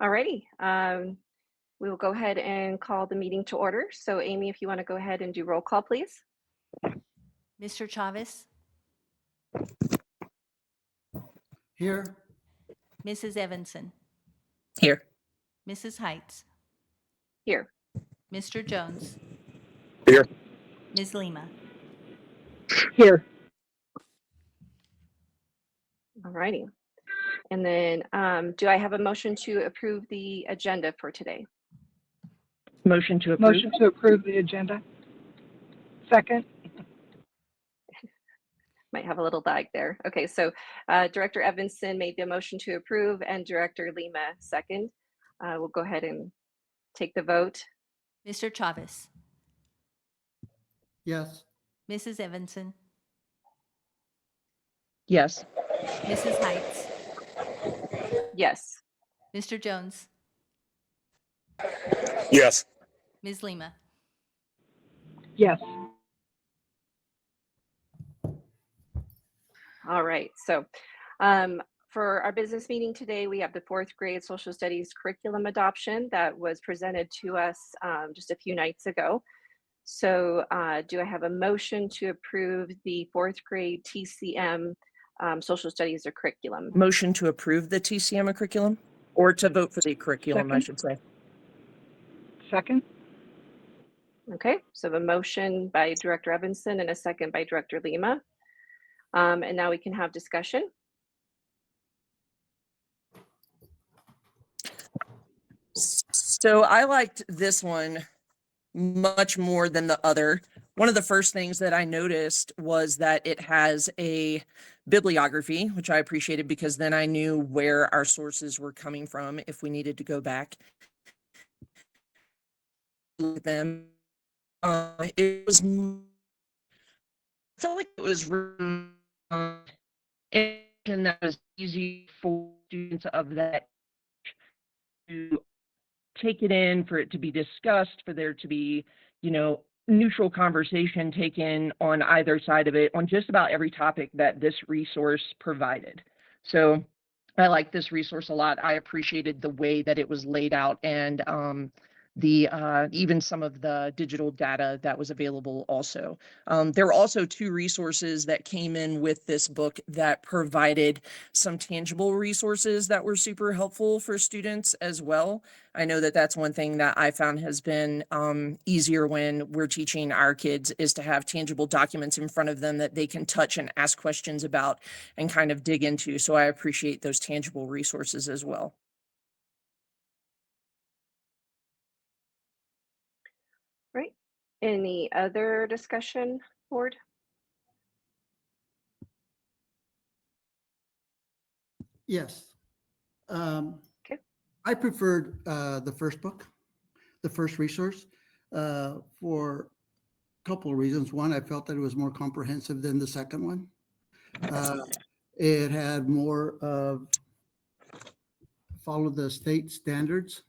Alrighty, we will go ahead and call the meeting to order. So Amy, if you want to go ahead and do roll call, please. Mr. Chavez, Here. Mrs. Evanson, Here. Mrs. Heights, Here. Mr. Jones, Here. Ms. Lima. Here. Alrighty. And then do I have a motion to approve the agenda for today? Motion to approve. Motion to approve the agenda. Second. Might have a little lag there. Okay, so Director Evanson made the motion to approve and Director Lima second. We'll go ahead and take the vote. Mr. Chavez, Yes. Mrs. Evanson, Yes. Mrs. Heights, Yes. Mr. Jones, Yes. Ms. Lima. Yes. All right, so for our business meeting today, we have the 4th grade social studies curriculum adoption that was presented to us just a few nights ago. So do I have a motion to approve the 4th grade TCM social studies or curriculum? Motion to approve the TCM curriculum, or to vote for the curriculum, I Second. should say. Second. Okay, so the motion by Director Evanson and a second by Director Lima. And now we can have discussion. So I liked this one much more than the other. One of the first things that I noticed was that it has a bibliography, which I appreciated because then I knew where our sources were coming from if we needed to go back with them. It was, I felt like it was written and that was easy for students of that to take it in, for it to be discussed, for there to be, neutral conversation taken on either side of it on just about every topic that this resource provided. So I like this resource a lot. I appreciated the way that it was laid out and even some of the digital data that was available also. There were also 2 resources that came in with this book that provided some tangible resources that were super helpful for students as well. I know that that's one thing that I found has been easier when we're teaching our kids, is to have tangible documents in front of them that they can touch and ask questions about and kind of dig into. So I appreciate those tangible resources as well. Right. Any other discussion, board? Yes. Okay. I preferred the first book, the first resource, for a couple of reasons. One, I felt that it was more comprehensive than the second one. It had more of follow the state standards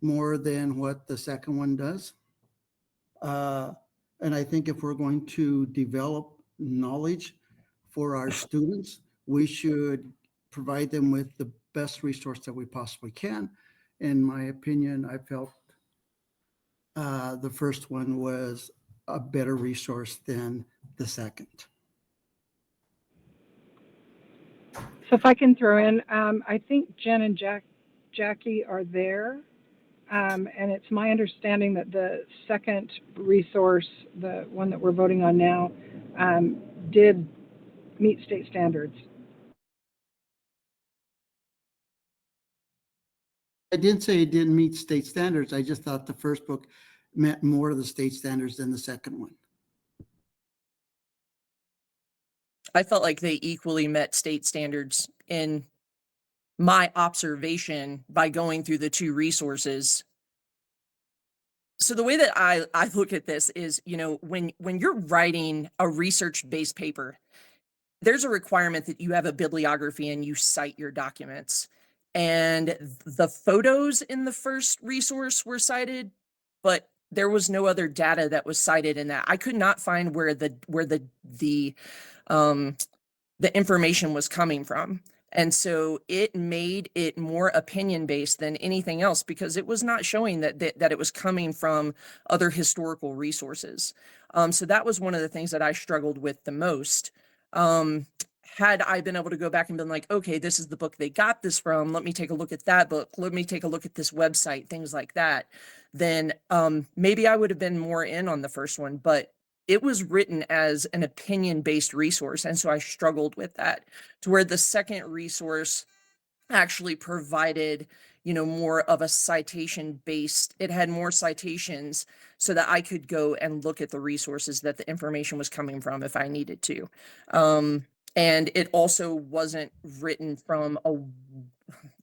more than what the second one does. And I think if we're going to develop knowledge for our students, we should provide them with the best resource that we possibly can. In my opinion, I felt the first one was a better resource than the second. So if I can throw in, I think Jen and Jackie are there. And it's my understanding that the second resource, the one that we're voting on now, did meet state standards. I didn't say it didn't meet state standards. I just thought the first book met more of the state standards than the second one. I felt like they equally met state standards in my observation by going through the 2 resources. So the way that I look at this is, when you're writing a research-based paper, there's a requirement that you have a bibliography and you cite your documents. And the photos in the first resource were cited, but there was no other data that was cited in that. I could not find where the information was coming from. And so it made it more opinion based than anything else because it was not showing that it was coming from other historical resources. So that was one of the things that I struggled with the most. Had I been able to go back and been like, okay, this is the book they got this from, let me take a look at that book, let me take a look at this website, things like that, then maybe I would have been more in on the first one. But it was written as an opinion-based resource, and so I struggled with that, to where the second resource actually provided, more of a citation-based, it had more citations so that I could go and look at the resources that the information was coming from if I needed to. And it also wasn't written from a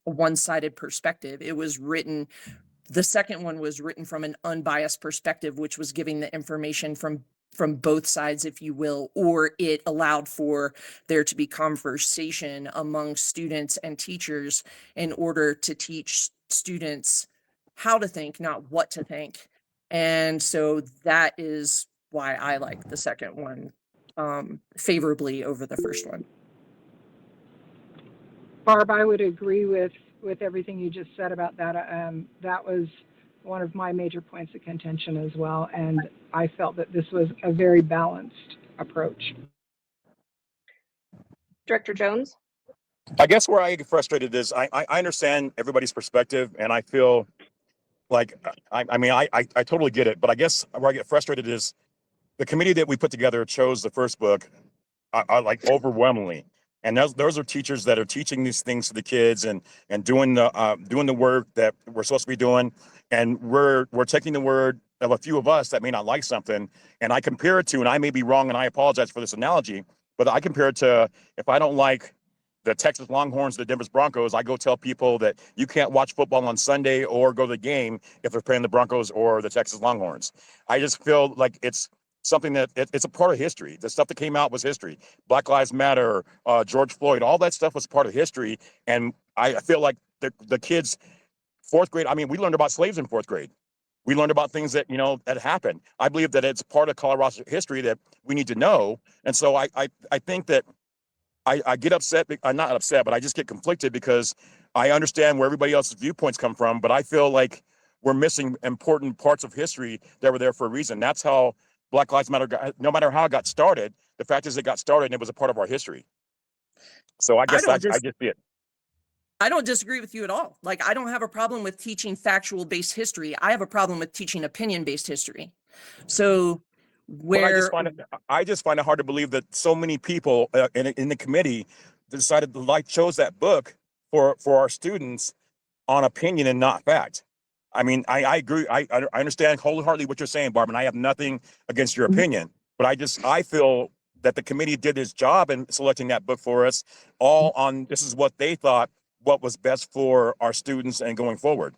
one-sided perspective. It was written, the second one was written from an unbiased perspective, which was giving the information from both sides, if you will, or it allowed for there to be conversation among students and teachers in order to teach students how to think, not what to think. And so that is why I like the second one favorably over the first one. Barb, I would agree with everything you just said about that. That was one of my major points of contention as well, and I felt that this was a very balanced approach. Director Jones? I guess where I get frustrated is I understand everybody's perspective, and I feel like I totally get it. But I guess where I get frustrated is the committee that we put together chose the first book, like overwhelmingly, and those are teachers that are teaching these things to the kids and doing the work that we're supposed to be doing, and we're taking the word of a few of us that may not like something, and I compare it to, and I may be wrong, and I apologize for this analogy, but I compare it to, if I don't like the Texas Longhorns, the Denver Broncos, I go tell people that you can't watch football on Sunday or go to the game if they're playing the Broncos or the Texas Longhorns. I just feel like it's something that it's a part of history. The stuff that came out was history. Black Lives Matter, George Floyd, all that stuff was part of history. And I feel like the kids, fourth grade, I mean, we learned about slaves in fourth grade. We learned about things that, that happened. I believe that it's part of Colorado history that we need to know. And so I think that I get upset, I'm not upset, but I just get conflicted because I understand where everybody else's viewpoints come from, but I feel like we're missing important parts of history that were there for a reason. That's how Black Lives Matter, no matter how it got started, the fact is it got started and it was a part of our history. So I guess I just see it. I don't disagree with you at all. Like, I don't have a problem with teaching factual based history. I have a problem with teaching opinion based history. So But I just find it hard to believe that so many people in the committee decided to chose that book for our students on opinion and not fact. I mean, I agree. I understand wholeheartedly what you're saying, Barb, and I have nothing against your opinion. But I feel that the committee did its job in selecting that book for us, all on this is what they thought what was best for our students and going forward.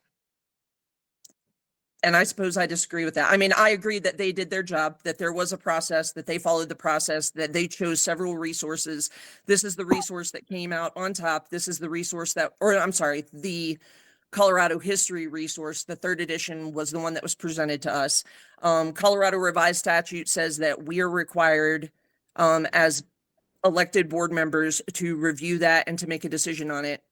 And I suppose I disagree with that. I mean, I agree that they did their job, that there was a process, that they followed the process, that they chose several resources. This is the resource that came out on top. This is the resource the Colorado history resource, the third edition, was the one that was presented to us. Colorado revised statute says that we are required as elected board members to review that and to make a decision on it.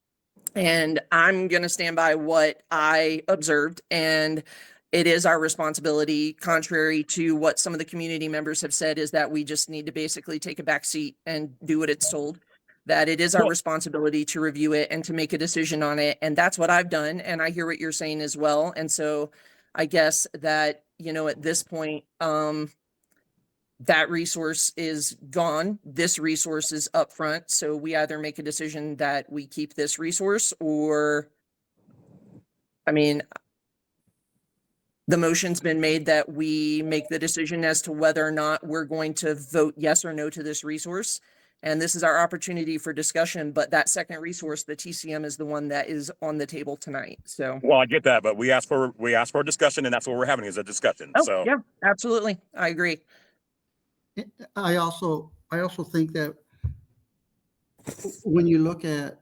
And I'm going to stand by what I observed, and it is our responsibility, contrary to what some of the community members have said, is that we just need to basically take a back seat and do what it's told, that it is our responsibility to review it and to make a decision on it. And that's what I've done. And I hear what you're saying as well. And so I guess that, at this point, that resource is gone. This resource is up front. So we either make a decision that we keep this resource, or, I mean, the motion's been made that we make the decision as to whether or not we're going to vote yes or no to this resource. And this is our opportunity for discussion, but that second resource, the TCM, is the one that is on the table tonight. So. Well, I get that, but we asked for a discussion, and that's what we're having, is a discussion. Oh, so yeah, absolutely. I agree. I also think that when you look at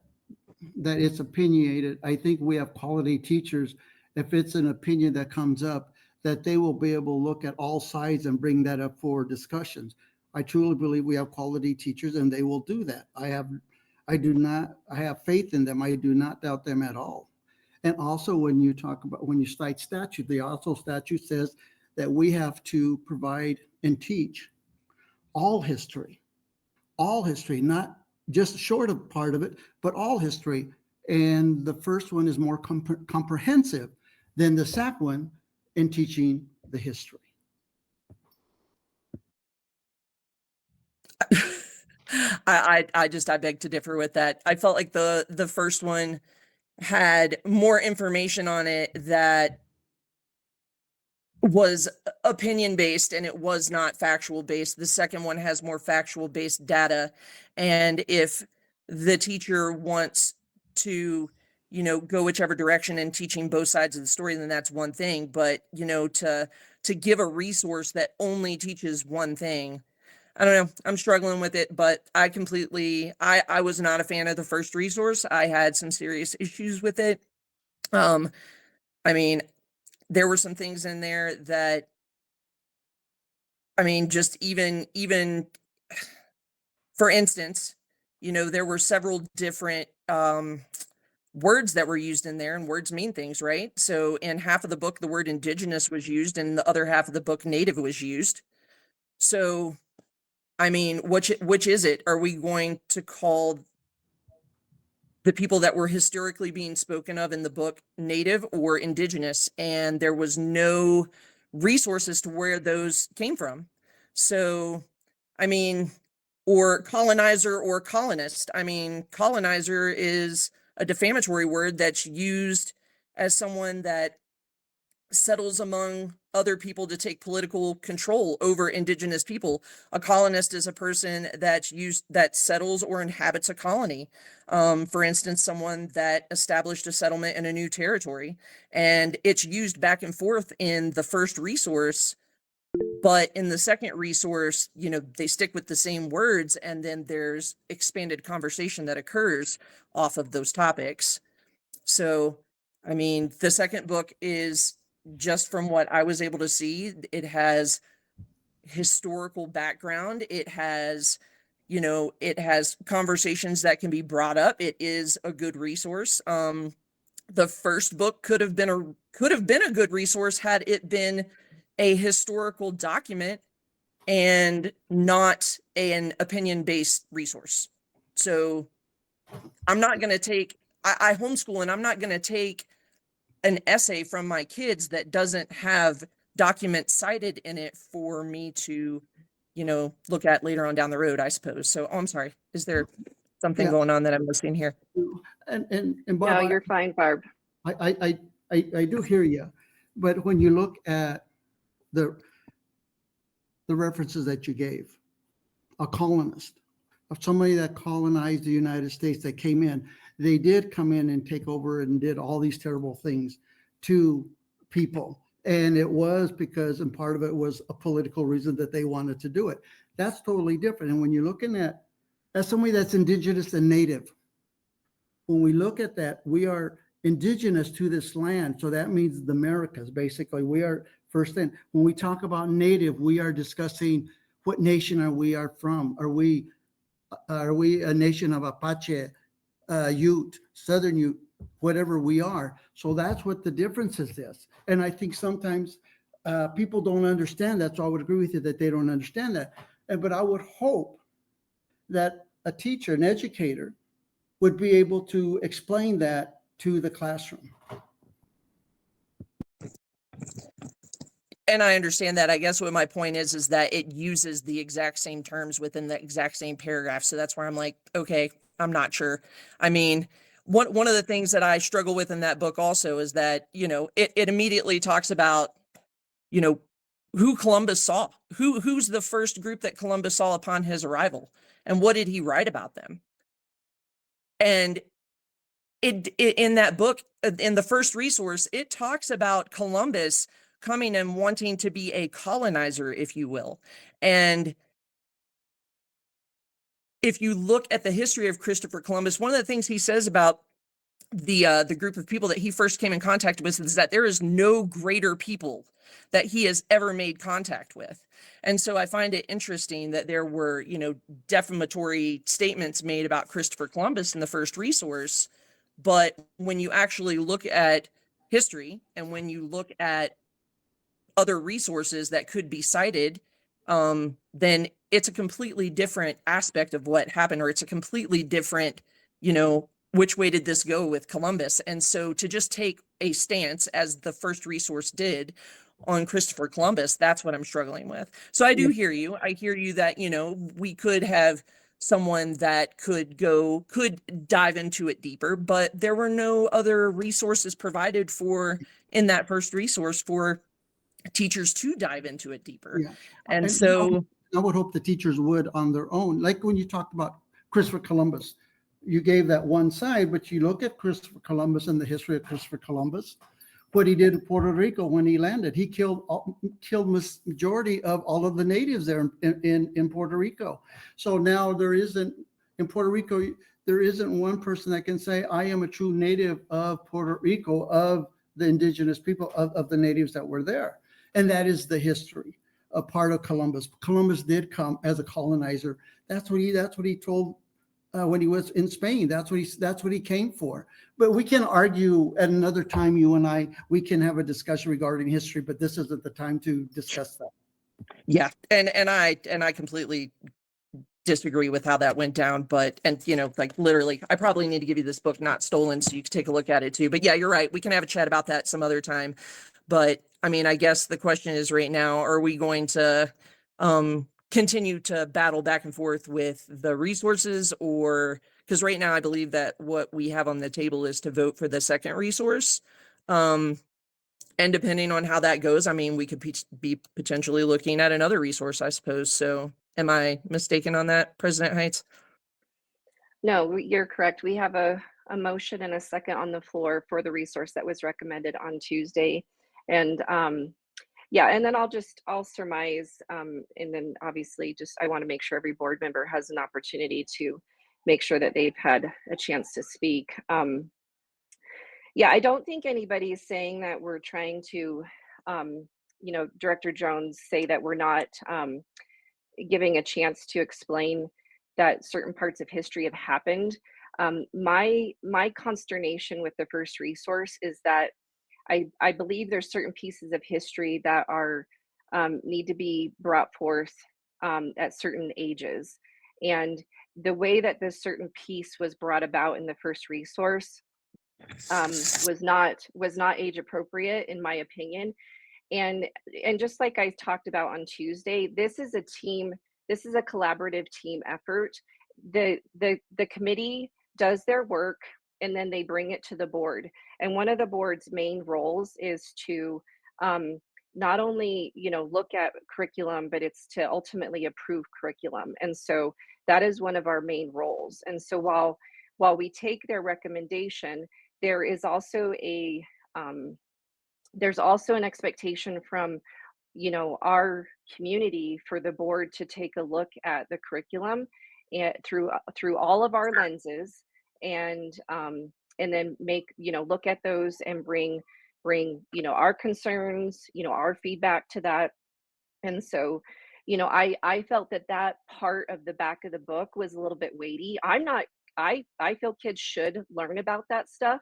that it's opinionated, I think we have quality teachers. If it's an opinion that comes up, that they will be able to look at all sides and bring that up for discussions. I truly believe we have quality teachers, and they will do that. I I have faith in them. I do not doubt them at all. And also when you cite statute, the also statute says that we have to provide and teach all history, not just short of part of it, but all history. And the first one is more comprehensive than the second one in teaching the history. I beg to differ with that. I felt like the first one had more information on it that was opinion based and it was not factual based. The second one has more factual based data. And if the teacher wants to, go whichever direction in teaching both sides of the story, then that's one thing. But, to give a resource that only teaches one thing, I don't know. I'm struggling with it, but I was not a fan of the first resource. I had some serious issues with it. I mean, there were some things in there that, just even for instance, there were several different words that were used in there, and words mean things, right? So in half of the book, the word indigenous was used, and the other half of the book, native was used. So, which is it? Are we going to call the people that were historically being spoken of in the book native or indigenous? And there was no resources to where those came from. So, or colonizer or colonist. Colonizer is a defamatory word that's used as someone that settles among other people to take political control over indigenous people. A colonist is a person that settles or inhabits a colony. For instance, someone that established a settlement in a new territory, and it's used back and forth in the first resource. But in the second resource, they stick with the same words, and then there's expanded conversation that occurs off of those topics. So, the second book is, just from what I was able to see, it has historical background. It has, it has conversations that can be brought up. It is a good resource. The first book could have been a good resource had it been a historical document and not an opinion-based resource. So I'm not going to take, I homeschool, and I'm not going to take an essay from my kids that doesn't have documents cited in it for me to, look at later on down the road, I suppose. So, I'm sorry. Is there something going on that I'm missing here? And No, Barb, you're fine, Barb. I do hear you, but when you look at the references that you gave, a colonist, of somebody that colonized the United States, that came in, they did come in and take over and did all these terrible things to people. And it was because, and part of it was a political reason that they wanted to do it. That's totally different. And when you're looking at, as somebody that's indigenous and native, when we look at that, we are indigenous to this land. So that means the Americas, basically. We are first thing. When we talk about native, we are discussing what nation are we from? Are we a nation of Apache, Ute, Southern Ute, whatever we are? So that's what the difference is. And I think sometimes people don't understand that. So I would agree with you that they don't understand that. But I would hope that a teacher, an educator, would be able to explain that to the classroom. And I understand that. I guess what my point is that it uses the exact same terms within the exact same paragraph. So that's where I'm like, okay, I'm not sure. One of the things that I struggle with in that book also is that, it immediately talks about, who Columbus saw, who's the first group that Columbus saw upon his arrival, and what did he write about them? And it in that book, in the first resource, it talks about Columbus coming and wanting to be a colonizer, if you will. And if you look at the history of Christopher Columbus, one of the things he says about the group of people that he first came in contact with is that there is no greater people that he has ever made contact with. And so I find it interesting that there were, defamatory statements made about Christopher Columbus in the first resource. But when you actually look at history and when you look at other resources that could be cited, then it's a completely different aspect of what happened, or it's a completely different, which way did this go with Columbus? And so to just take a stance as the first resource did on Christopher Columbus, that's what I'm struggling with. So I do hear you. I hear you that, we could have someone that could dive into it deeper, but there were no other resources provided in that first resource for teachers to dive into it deeper. Yeah. And so I would hope the teachers would on their own. Like when you talked about Christopher Columbus, you gave that one side, but you look at Christopher Columbus and the history of Christopher Columbus, what he did in Puerto Rico when he landed. He killed majority of all of the natives there in Puerto Rico. So now in Puerto Rico, there isn't one person that can say, I am a true native of Puerto Rico, of the indigenous people, of the natives that were there. And that is the history, a part of Columbus. Columbus did come as a colonizer. That's what he told when he was in Spain. That's what he came for. But we can argue at another time, you and I, we can have a discussion regarding history, but this isn't the time to discuss that. yeah, and I completely disagree with how that went down, but literally, I probably need to give you this book, Not Stolen, so you can take a look at it too. But yeah, you're right. We can have a chat about that some other time. But I mean, I guess the question is right now, are we going to continue to battle back and forth with the resources, or because right now I believe that what we have on the table is to vote for the second resource. And depending on how that goes, I mean, we could be potentially looking at another resource, I suppose. So am I mistaken on that, President Heights? No, you're correct. We have a motion and a second on the floor for the resource that was recommended on Tuesday. And yeah, and then I'll surmise, and then obviously I want to make sure every board member has an opportunity to make sure that they've had a chance to speak. Yeah, I don't think anybody is saying that we're trying to, Director Jones, say that we're not giving a chance to explain that certain parts of history have happened. My consternation with the first resource is that I believe there's certain pieces of history that are need to be brought forth at certain ages. And the way that this certain piece was brought about in the first resource was not age appropriate, in my opinion. And just like I talked about on Tuesday, this is a collaborative team effort. The committee does their work and then they bring it to the board. And one of the board's main roles is to not only look at curriculum, but it's to ultimately approve curriculum. And so that is one of our main roles. And so while we take their recommendation, there is also there's also an expectation from our community for the board to take a look at the curriculum and through all of our lenses, and then look at those and bring our concerns, our feedback to that. And so I felt that part of the back of the book was a little bit weighty. I feel kids should learn about that stuff.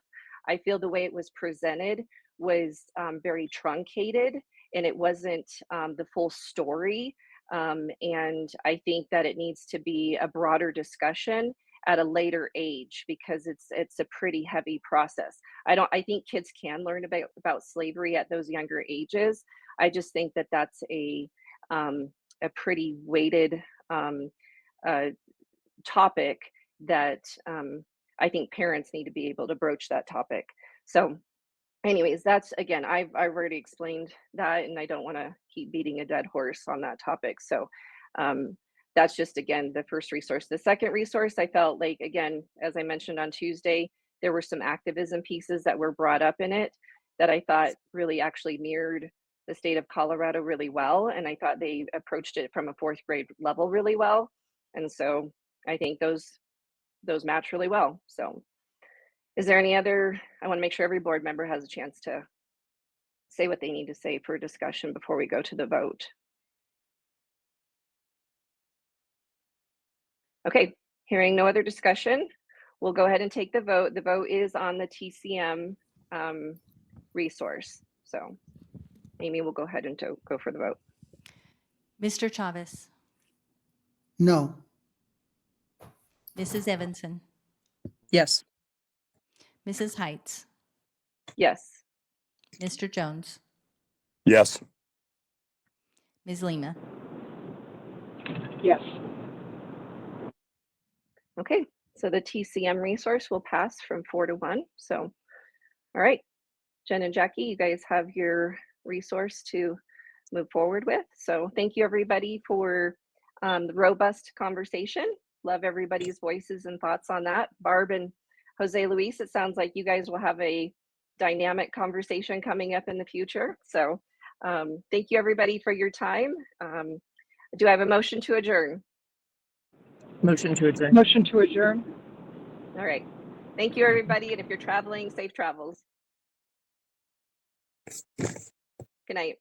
I feel the way it was presented was very truncated, and it wasn't the full story. And I think that it needs to be a broader discussion at a later age, because it's a pretty heavy process. I think kids can learn about slavery at those younger ages. I just think that that's a pretty weighted topic that I think parents need to be able to broach that topic. So anyways, that's, again, I've already explained that, and I don't want to keep beating a dead horse on that topic. So that's just, again, the first resource. The second resource, I felt like, again, as I mentioned on Tuesday, there were some activism pieces that were brought up in it that I thought really actually mirrored the state of Colorado really well. And I thought they approached it from a fourth grade level really well. And so I think those match really well. So Is there any other, I want to make sure every board member has a chance to say what they need to say for discussion before we go to the vote. Okay, hearing no other discussion, we'll go ahead and take the vote. The vote is on the TCM resource. So Amy will go ahead and go for the vote. Mr. Chavez, No. Mrs. Evanson, Yes. Mrs. Heights, Yes. Mr. Jones, Yes. Ms. Lima. Yes. Okay, so the TCM resource will pass from 4 to 1. So, all right, Jen and Jackie, you guys have your resource to move forward with. So thank you everybody for the robust conversation. Love everybody's voices and thoughts on that. Barb and Jose Luis, it sounds like you guys will have a dynamic conversation coming up in the future. So thank you everybody for your time. Do I have a motion to adjourn? Motion to adjourn. Motion to adjourn. All right. Thank you, everybody. And if you're traveling, safe travels. Good night.